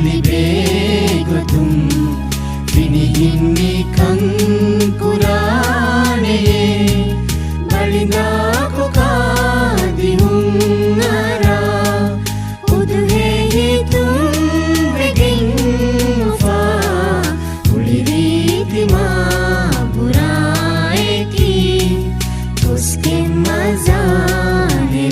libegottum vinihimmi kan kurane balinda ko kadihum ara udhe tum begin fa uliriti ma burae ki uske mazane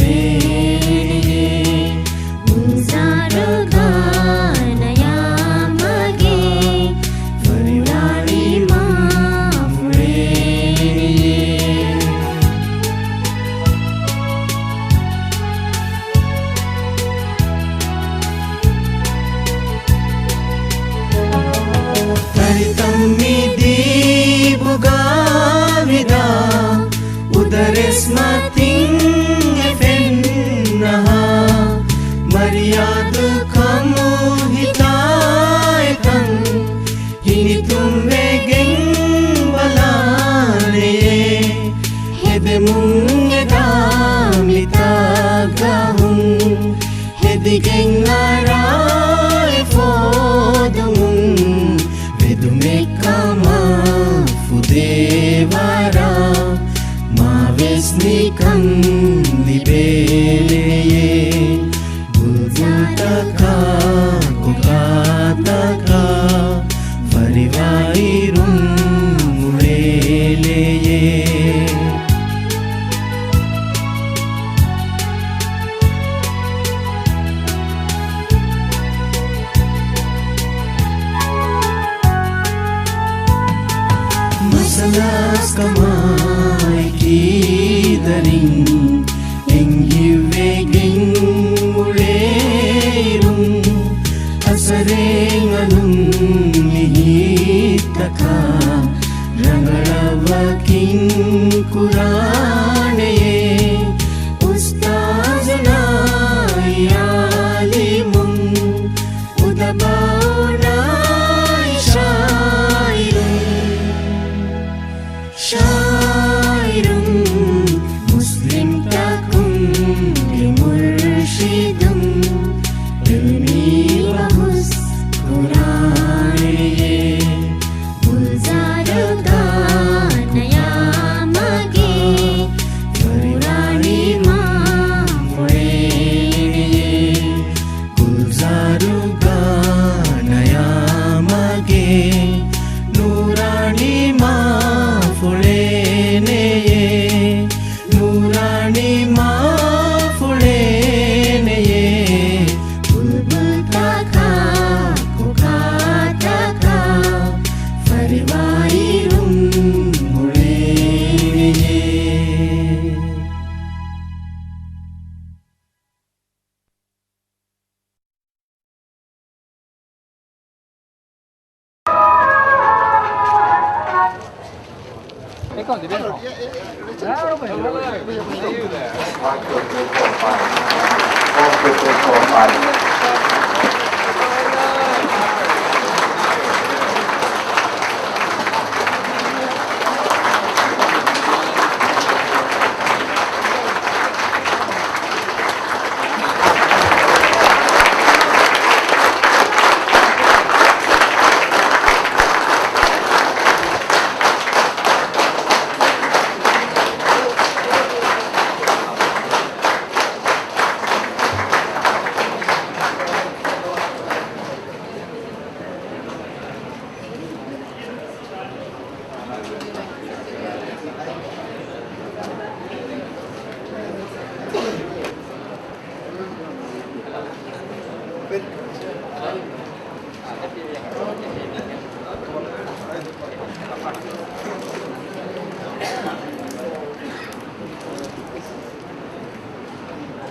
Udares mating efennaha Mariad kamu hitaitan Hinitum vegen balane Hedemung edamitagahum Hedigeng arai fodumung Vedumekama fudevara Vesnikam libeleye Bulbultaka kukataka Varivairum muleleye Masalas kamay kidaring engiveging mulerum asareng anum nihitaka rangalavaking kuraneye ustazana yalimum udabauna Shairum Muslim takum bimurshidum ilmi bahus Qur'ane Gulzarga naya mage Qur'ani ma mule Gulzarga naya mage Nurani ma Nurani ma fuleneye bulbul taka kukataka farivairum muleneye Come on,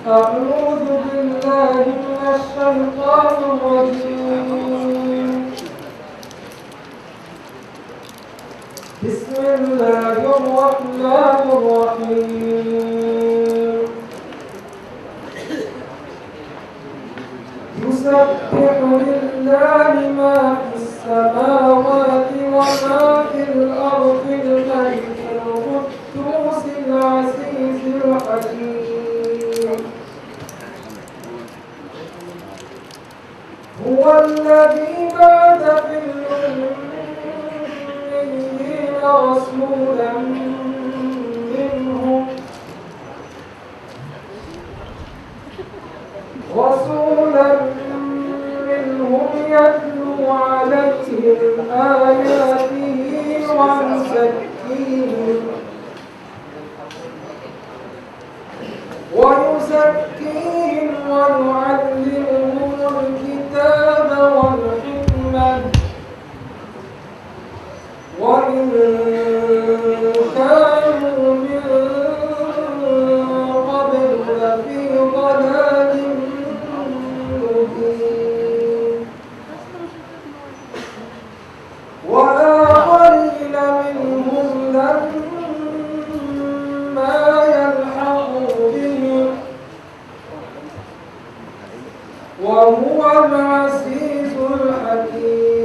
أعوذ بالله من الشيطان الرجيم بسم الله الرحمن الرحيم يسبح لله ما في السماوات وما في الأرض الملك القدوس العزيز الحكيم هو الذي بعث في الأميين رسولا منهم يتلو عليهم آياته ويزكيهم ويعلمهم الكتاب والحكمة وإن كانوا من قبل لفي ضلال مبين وآخرين منهم لما يلحقوا بهم وهو العزيز الحكيم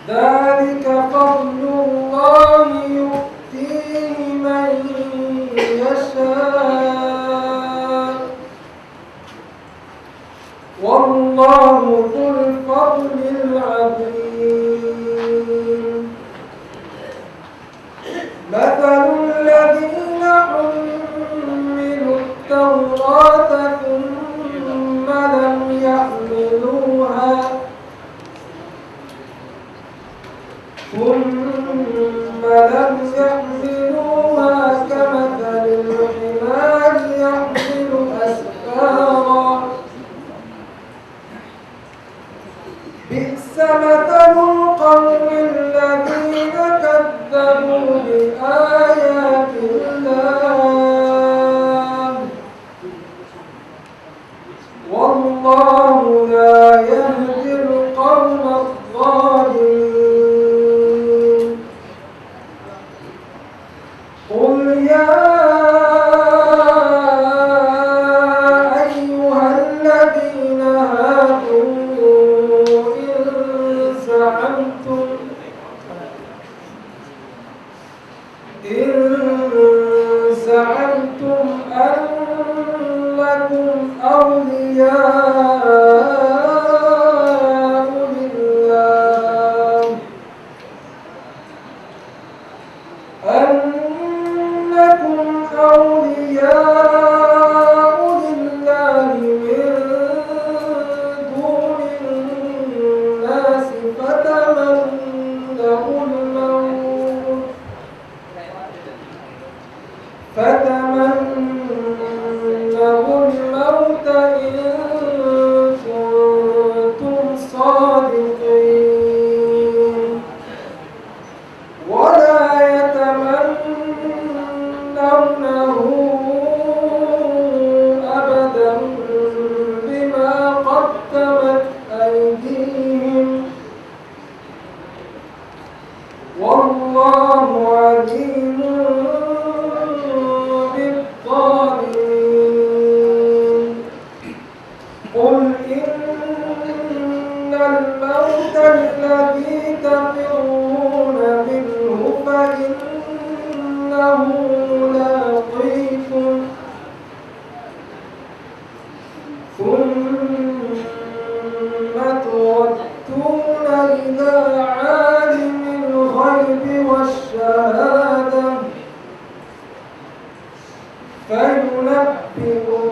ذلك فضل الله يؤتيه من يشاء والله ذو الفضل العظيم مثل الذين حملوا التوراة ثم لم يحملوها كمثل الحمار يحمل أسفارا بئس مثل القوم الذين كذبوا بآيات الله والله لا يهدي القوم الظالمين قل يا أيها الذين هادوا إن زعمتم أنكم أولياء لله من دون الناس فتمنوا الموت إن كنتم صادقين ولا يتمنونه أبدا بما قدمت أيديهم والله عليم بالظالمين قل إن الموت الذي تفرون منه فإنه ملاقيكم ثم تردون إلى عالم الغيب والشهادة فينبئكم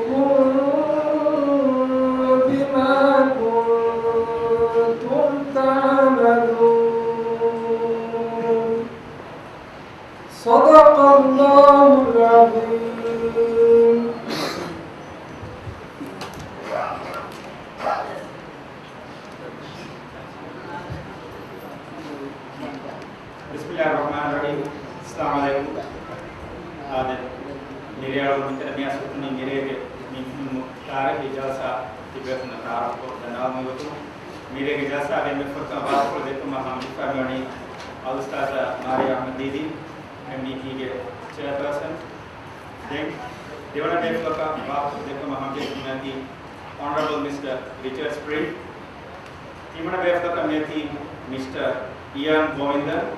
بما كنتم تعملون صدق الله العظيم Bismillahirrahmanirrahim. Assalamualaikum. Ada niriyalu mitamiya sutuni mirege minmu tare jalsa tibetna taraf ko danamu yotu mirege jalsa ade mefurka baat ko dekuma ham difamani Ustaza Maria Ahmedidi MDT ke chairperson then devana devaka baat ko dekuma ham difamani Honorable Mr. Richard Spring timana devaka meti Mr. Ian Govinda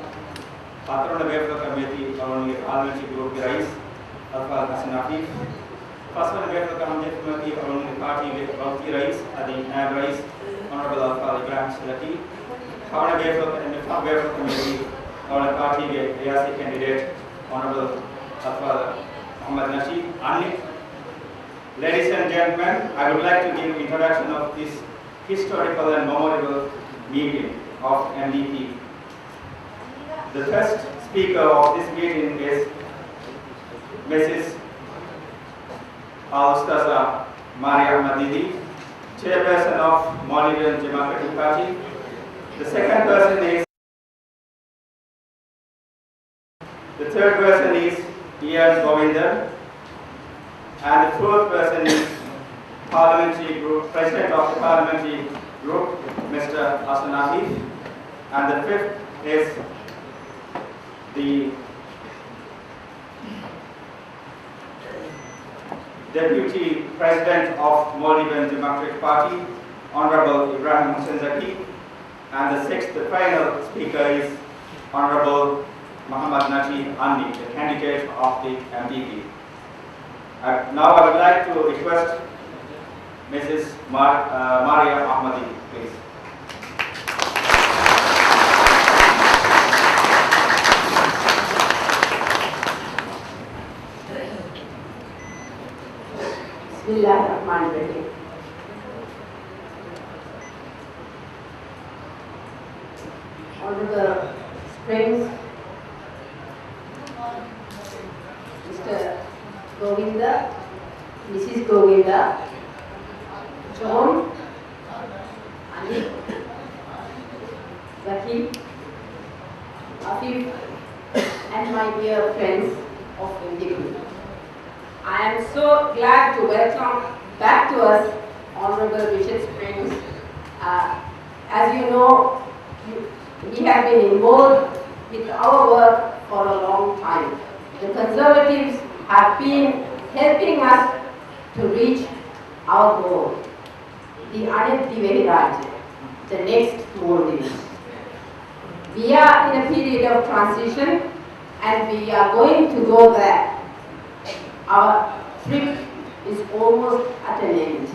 Patron Web Committee, Colony Almond Group Rais, Alpha Hassan Afif, First one, we have to come from the party with Bhakti Rais, the Nab Rais, Honorable Alfa Ibrahim Salati. However, we have to committee our party with Riyasi candidate, Honorable Alfa Muhammad Nasheed Annik. Ladies and gentlemen, I would like to give introduction of this historical and memorable meeting of MDP. The first speaker of this meeting is Mrs. Al-Ustaza Maria Madidi, Chairperson of Maldivian Democratic Party. The second person is, the third person is Ian Govinda, and the fourth person is Parliamentary Group, President of the Parliamentary Group, Mr. Hassan Afif, and the fifth is the Deputy President of Maldivian Democratic Party, Honorable Ibrahim Hussain Zaki, and the sixth, the final speaker is Honorable Muhammad Nasheed Annik, the candidate of the MDP. Now I would like to request Mrs. Maria Ahmadi, please. Bismillahirrahmanirrahim. Honorable Prince, Mr. Govinda, Mrs. Govinda, John, Anil, Zaki, Afif, and my dear friends of MDP. I am so glad to welcome back to us Honorable Richard Springs. As you know, we have been involved with our work for a long time. The Conservatives have been helping us to reach our goal, the Anil Divehi, the next Maldives. We are in a period of transition and we are going to go there. Our trip is almost at an end.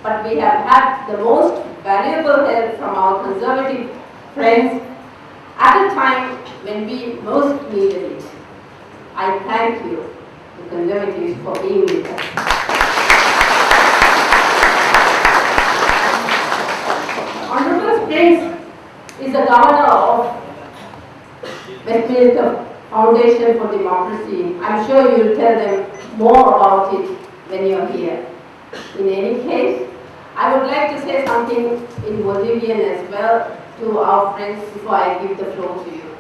But we have had the most valuable help from our Conservative friends at a time when we most needed it. I thank you, the Conservatives, for being with us. Honorable Springs is the governor of Westminster Foundation for Democracy. I'm sure you'll tell them more about it when you're here. In any case, I would like to say something in Bolivian as well to our friends before I give the floor to you.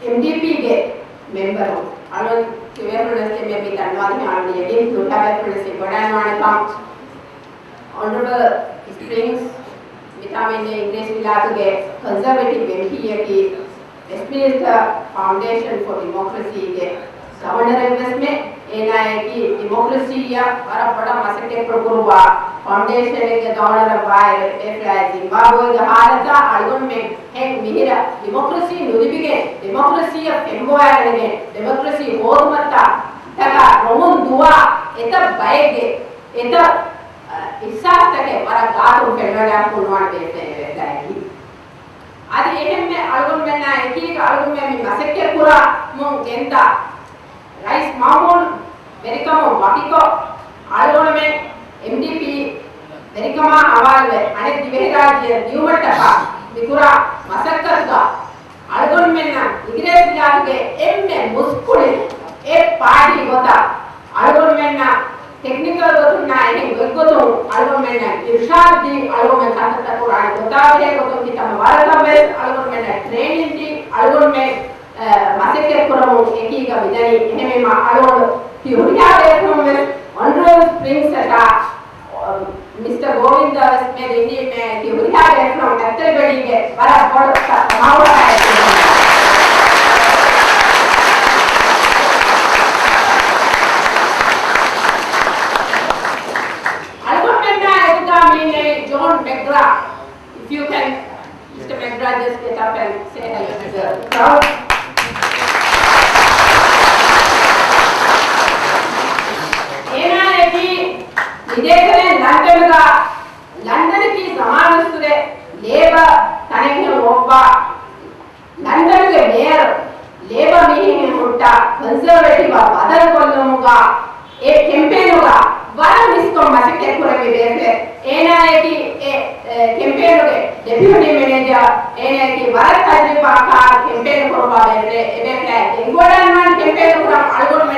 MDP ke member alon awareness ke me tanwad mein already again to have a se bada wane kam Honorable Springs mitamene English milatu ke Conservative MP ki Westminster Foundation for Democracy के governor address में एना है कि democracy या बड़ा मसके प्रकुरुबा foundation के governor bye एफ्राइज Zimbabwe के हालत आलगुन में एक मिहिरा democracy नुदिबिगे democracy या फेम्बोया लगे democracy होद मत्ता तका रोमन दुआ इतना बायगे इतना इसाफ तक बड़ा गातुम फेम्बोया पुनवान बेचते हैं वैसा है आदि एहम में अलगुन में ना एक अलगुन में भी मसके पूरा मुंग गेंदा राइस मामूल वेरिकमो वाटिको अलगुन में एमडीपी वेरिकमा आवाज में अनेक दिवेराज्य न्यूमटका बिकुरा मसक्कर का अलगुन में ना इग्रेस जाके एम में मुस्कुले एक पार्टी होता अलगुन में ना टेक्निकल गोतुम ना एक गोतुम अलगुन में ना इरशाद दी अलगुन में खाता कुरान गोतावे गोतुम की तमवारता में अलगुन में ना ट्रेनिंग दी अलगुन में मसके कुरामो एकी का बिजानी इन्हें में अलगुन की हुरिया देखने में Honorable Springs का मिस्टर गोविंदा में दिल्ली में की हुरिया देखने में अत्तर बड़ी के बड़ा बड़ा समारोह है John McGrath, if you can, Mr. McGrath, just get up and say hello to the crowd. Haruga, a campaign one is from Masik campaign deputy manager, NIT Varat Kajipaka, campaign for campaign from Algon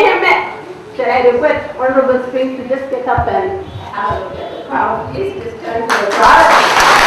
campaign. Should I request Honorable Springs to just get up and have a look at the crowd? Please just turn to the crowd.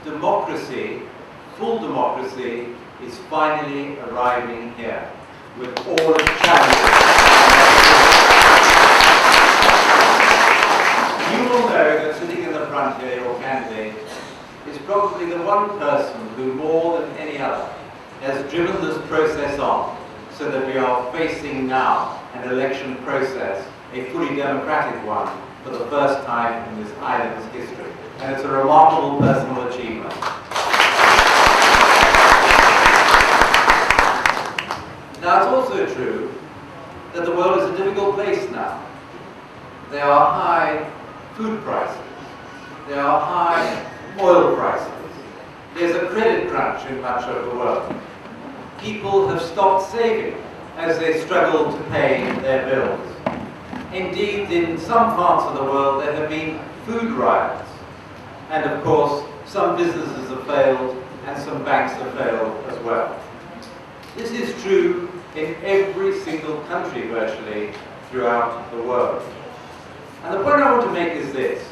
Democracy, full democracy, is finally arriving here with all its challenges. You will know that sitting in the front here, your candidate, is probably the one person who, more than any other, has driven this process on so that we are facing now an election process, a fully democratic one, for the first time in this island's history. And it's a remarkable personal achievement. Now, it's also true that the world is a difficult place now. There are high food prices. There are high oil prices. There's a credit crunch in much of the world. People have stopped saving as they struggle to pay their bills. Indeed, in some parts of the world, there have been food riots. And of course, some businesses have failed and some banks have failed as well. This is true in every single country virtually throughout the world. And the point I want to make is this,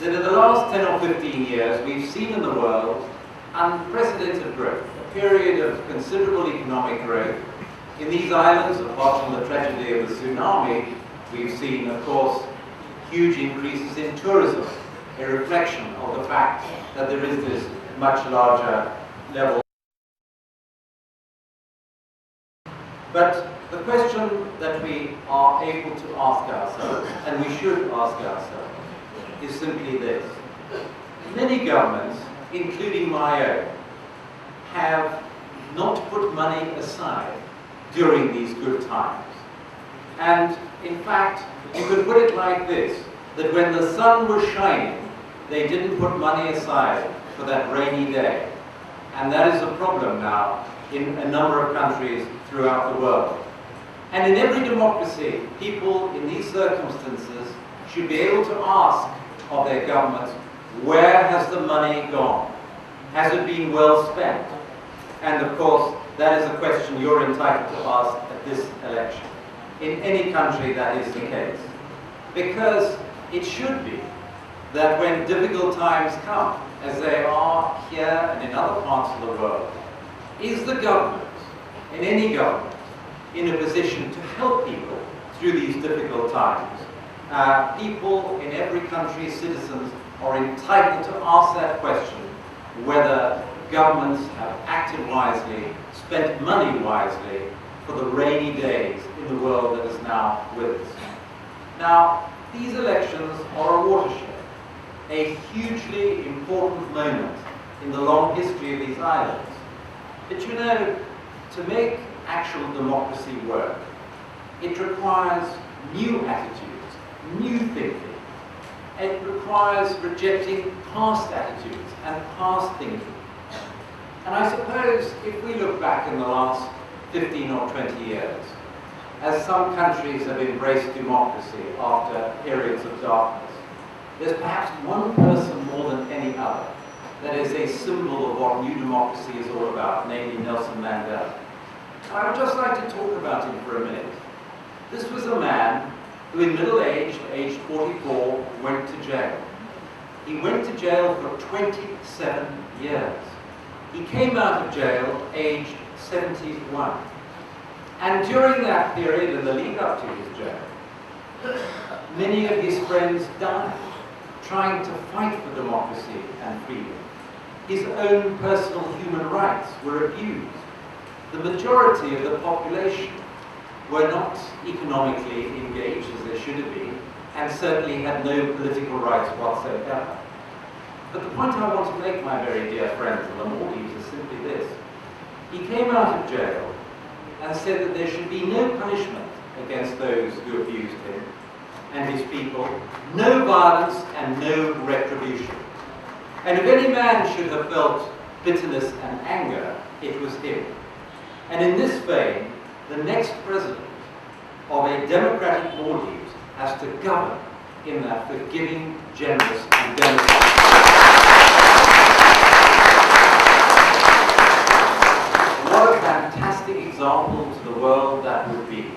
that in the last 10 or 15 years, we've seen in the world unprecedented growth, a period of considerable economic growth. In these islands, apart from the tragedy of the tsunami, we've seen, of course, huge increases in tourism, a reflection of the fact that there is this much larger level. But the question that we are able to ask ourselves, and we should ask ourselves, is simply this. Many governments, including my own, have not put money aside during these good times. And in fact, you could put it like this, that when the sun was shining, they didn't put money aside for that rainy day. And that is a problem now in a number of countries throughout the world. And in every democracy, people in these circumstances should be able to ask of their government, where has the money gone? Has it been well spent? And of course, that is a question you're entitled to ask at this election. In any country, that is the case. Because it should be that when difficult times come, as they are here and in other parts of the world, is the government, in any government, in a position to help people through these difficult times? People in every country, citizens, are entitled to ask that question, whether governments have acted wisely, spent money wisely for the rainy days in the world that is now with us. Now, these elections are a watershed, a hugely important moment in the long history of these islands. But you know, to make actual democracy work, it requires new attitudes, new thinking. It requires rejecting past attitudes and past thinking. And I suppose if we look back in the last 15 or 20 years, as some countries have embraced democracy after periods of darkness, there's perhaps one person more than any other that is a symbol of what new democracy is all about, namely Nelson Mandela. And I would just like to talk about him for a minute. This was a man who in middle age, aged 44, went to jail. He went to jail for 27 years. He came out of jail aged 71. And during that period, in the lead up to his jail, many of his friends died trying to fight for democracy and freedom. His own personal human rights were abused. The majority of the population were not economically engaged as they should have been, and certainly had no political rights whatsoever. But the point I want to make, my very dear friends in the Maldives, is simply this. He came out of jail and said that there should be no punishment against those who abused him and his people, no violence and no retribution. And if any man should have felt bitterness and anger, it was him. And in this vein, the next president of a democratic Maldives has to govern in that forgiving, generous and democratic. What a fantastic example to the world that would be.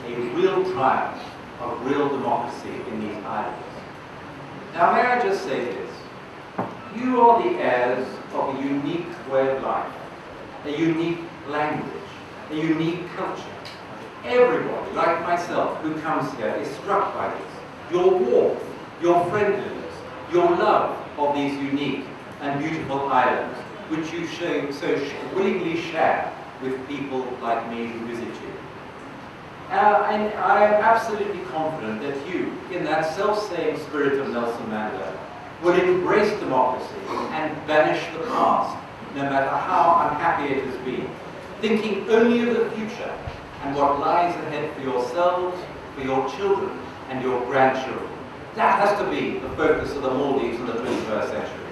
A real triumph of real democracy in these islands. Now may I just say this. You are the heirs of a unique way of life, a unique language, a unique culture. Everybody, like myself, who comes here is struck by this. Your warmth, your friendliness, your love of these unique and beautiful islands, which you willingly share with people like me who visit you. And I am absolutely confident that you, in that self-same spirit of Nelson Mandela, will embrace democracy and banish the past, no matter how unhappy it has been, thinking only of the future and what lies ahead for yourselves, for your children, and your grandchildren. That has to be the focus of the Maldives in the 21st century.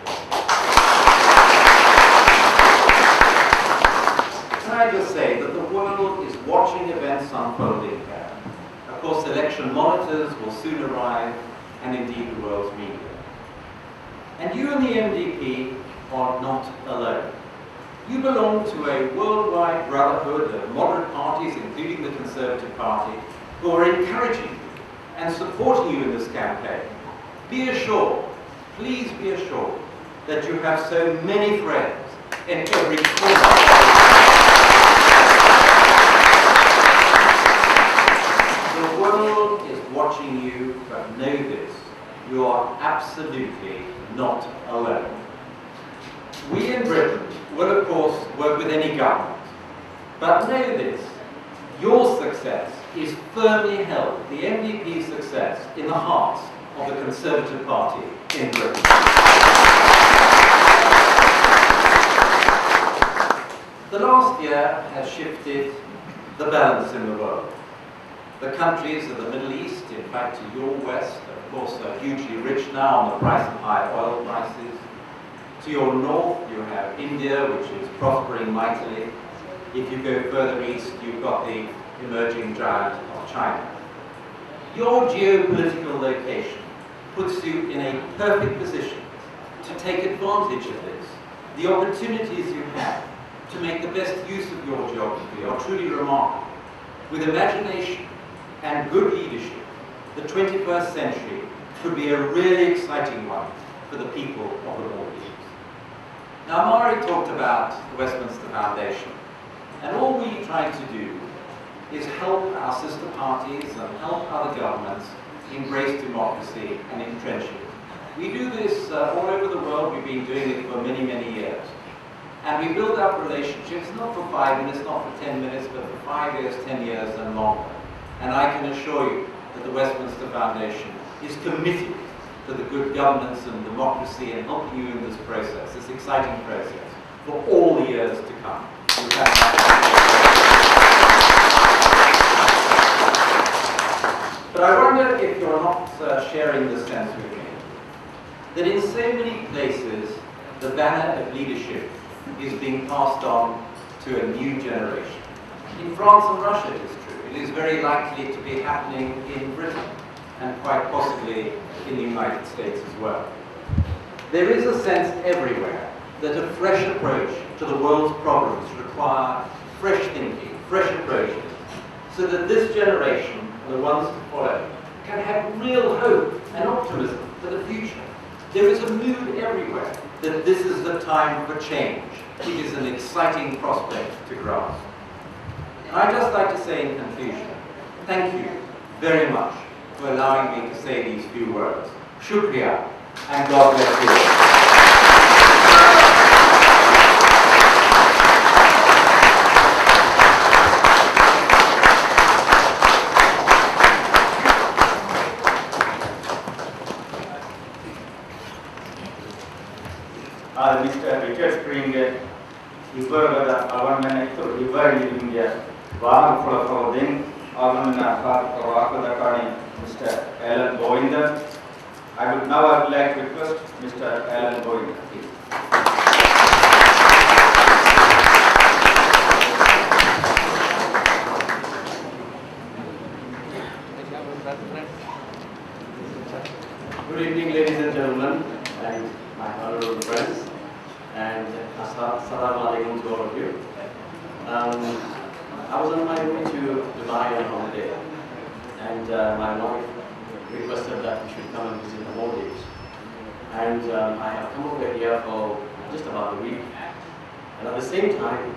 Can I just say that the world is watching events unfolding here. Of course, election monitors will soon arrive, and indeed the world's media. And you and the MDP are not alone. You belong to a worldwide brotherhood of moderate parties, including the Conservative Party, who are encouraging you and supporting you in this campaign, be assured, please be assured, that you have so many friends in every corner. The world is watching you, but know this, you are absolutely not alone. We in Britain will, of course, work with any government, but know this, your success is firmly held, the MDP's success, in the hearts of the Conservative Party in Britain. The last year has shifted the balance in the world. The countries of the Middle East, in fact to your west, of course are hugely rich now on the price of high oil prices. To your north you have India, which is prospering mightily. If you go further east, you've got the emerging giant of China. Your geopolitical location puts you in a perfect position to take advantage of this. The opportunities you have to make the best use of your geography are truly remarkable. With imagination and good leadership, the 21st century could be a really exciting one for the people of the Maldives. Now, Mari talked about the Westminster Foundation, and all we try to do is help our sister parties and help other governments embrace democracy and entrench it. We do this all over the world. We've been doing it for many, many years. And we build up relationships, not for 5 minutes, not for 10 minutes, but for 5 years, 10 years, and longer. And I can assure you that the Westminster Foundation is committed to the good governance and democracy and helping you in this process, this exciting process, for all the years to come. But I wonder if you're not sharing this sense with me, that in so many places, the banner of leadership is being passed on to a new generation. In France and Russia it is true. It is very likely to be happening in Britain and quite possibly in the United States as well. There is a sense everywhere that a fresh approach to the world's problems require fresh thinking, fresh approaches, so that this generation and the ones to follow can have real hope and optimism for the future. There is a mood everywhere that this is the time for change. It is an exciting prospect to grasp. I'd just like to say in conclusion, thank you very much for allowing me to say these few words. Shukriya, and God bless you. Mr. Richard Spring, Ibargada, Avarmana, Ibar India, Vahan Fulafrodin, Avarmana, Rakadakani, Mr. Alan Govinda. I would like to request Mr. Alan Govinda, please. Good evening, ladies and gentlemen, and my honorable friends, and assalamu alaikum to all of you. I was on my way to Dubai on holiday, and my wife requested that we should come and visit the Maldives. And I have come over here for just about a week, and at the same time,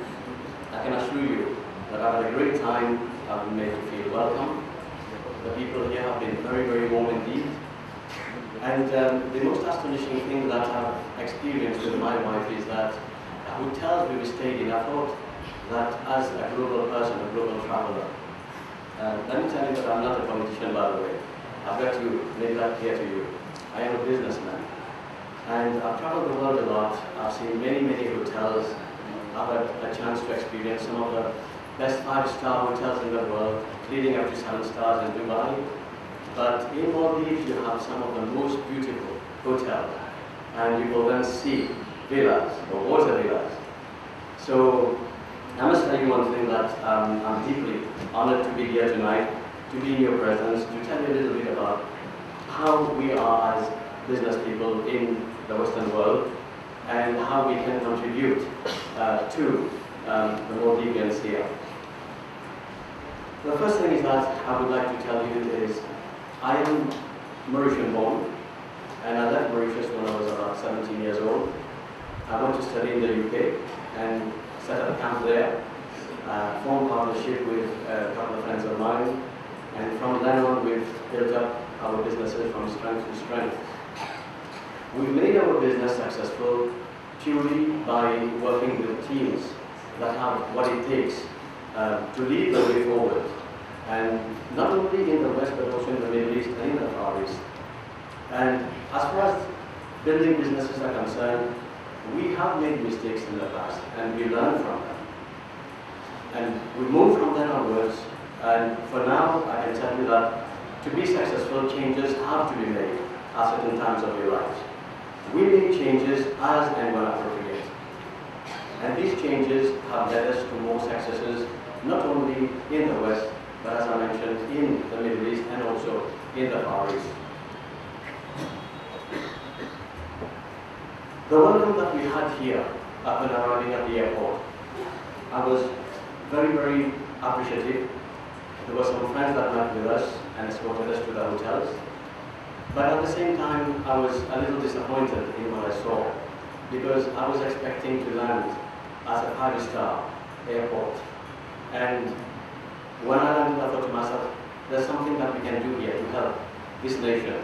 I can assure you that I've had a great time. I've been made to feel welcome. The people here have been very, very warm indeed. And the most astonishing thing that I've experienced with my wife is that the hotels we stayed in, I thought that as a global person, a global traveler, let me tell you that I'm not a politician, by the way. I've got to make that clear to you. I am a businessman. And I've traveled the world a lot. I've seen many, many hotels. I've had a chance to experience some of the best 5-star hotels in the world, leading up to 7 stars in Dubai. But in Maldives, you have some of the most beautiful hotels, and you will then see villas or water villas. So I must tell you one thing, that I'm deeply honored to be here tonight, to be in your presence, to tell you a little bit about how we are as business people in the Western world and how we can contribute to the Maldivians here. The first thing is that I would like to tell you is I am Mauritian born, and I left Mauritius when I was about 17 years old. I went to study in the UK and set up a camp there, formed partnership with a couple of friends of mine, and from then on we've built up our businesses from strength to strength. We've made our business successful purely by working with teams that have what it takes to lead the way forward, and not only in the West but also in the Middle East and in the Far East. And as far as building businesses are concerned, we have made mistakes in the past and we learn from them. And we move from then onwards, and for now I can tell you that to be successful, changes have to be made at certain times of your lives. We make changes as and when appropriate. And these changes have led us to more successes, not only in the West, but as I mentioned, in the Middle East and also in the Far East. The welcome that we had here upon arriving at the airport, I was very, very appreciative. There were some friends that met with us and escorted us to the hotels. But at the same time, I was a little disappointed in what I saw, because I was expecting to land at a 5-star airport. And when I landed, I thought to myself, there's something that we can do here to help this nation.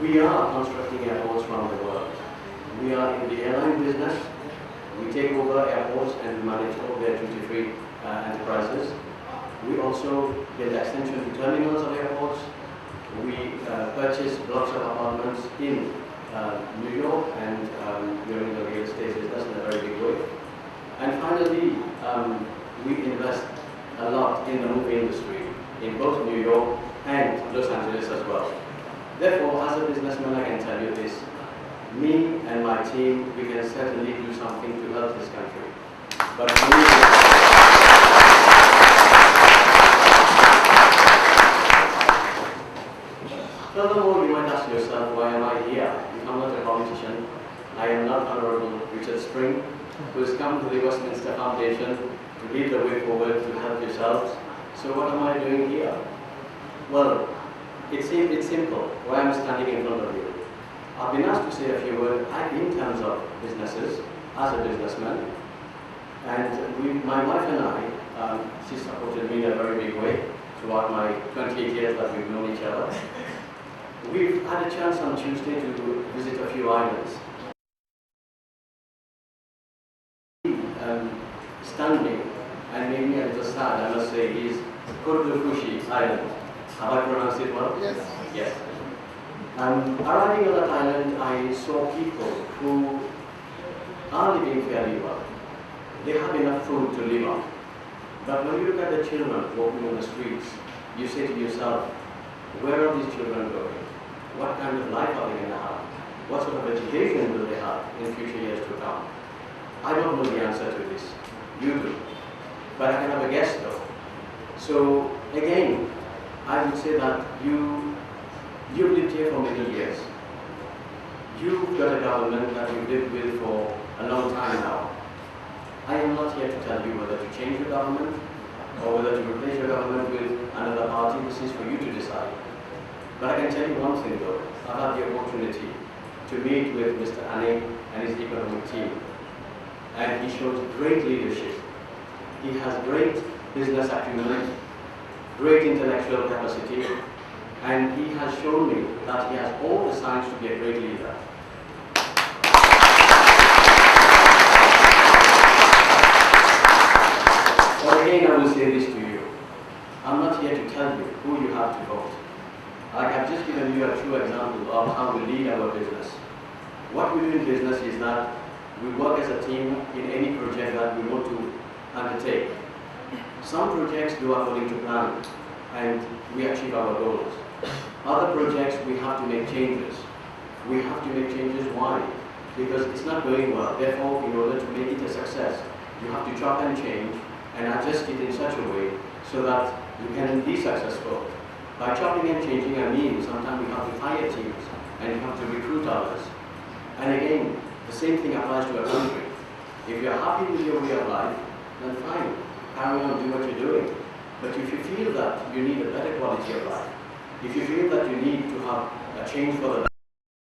We are constructing airports around the world. We are in the airline business. We take over airports and we manage all their duty-free enterprises. We also build extension to terminals of airports. We purchase blocks of apartments in New York, and we're in the real estate business in a very big way. And finally, we invest a lot in the movie industry in both New York and Los Angeles as well. Therefore, as a businessman, I can tell you this: me and my team, we can certainly do something to help this country. But furthermore, you might ask yourself, why am I here? I'm not a politician. I am not Honorable Richard Spring, who has come to the Westminster Foundation to lead the way forward to help yourselves. So what am I doing here? Well, it's simple. Why am I standing in front of you? I've been asked to say a few words in terms of businesses, as a businessman. And my wife and I, she supported me in a very big way throughout my 28 years that we've known each other. We've had a chance on Tuesday to visit a few islands. Standing and made me a little sad, I must say, is Kurdufushi Island. Have I pronounced it well? Yes. Yes. Arriving on that island, I saw people who are living fairly well. They have enough food to live on. But when you look at the children walking on the streets, you say to yourself, where are these children going? What kind of life are they going to have? What sort of education will they have in future years to come? I don't know the answer to this. You do. But I can have a guess though. So again, I would say that you've lived here for many years. You've got a government that you've lived with for a long time now. I am not here to tell you whether to change your government or whether to replace your government with another party. This is for you to decide. But I can tell you one thing though. I've had the opportunity to meet with Mr. Ane and his economic team. And he shows great leadership. He has great business acumen, great intellectual capacity, and he has shown me that he has all the signs to be a great leader. But again, I will say this to you. I'm not here to tell you who you have to vote. Like I've just given you a true example of how we lead our business. What we do in business is that we work as a team in any project that we want to undertake. Some projects go according to plan and we achieve our goals. Other projects we have to make changes. We have to make changes. Why? Because it's not going well. Therefore, in order to make it a success, you have to chop and change and adjust it in such a way so that you can be successful. By chopping and changing, I mean sometimes we have to hire teams and you have to recruit others. And again, the same thing applies to a country. If you're happy with your way of life, then fine, carry on, do what you're doing. But if you feel that you need a better quality of life, if you feel that you need to have a change for the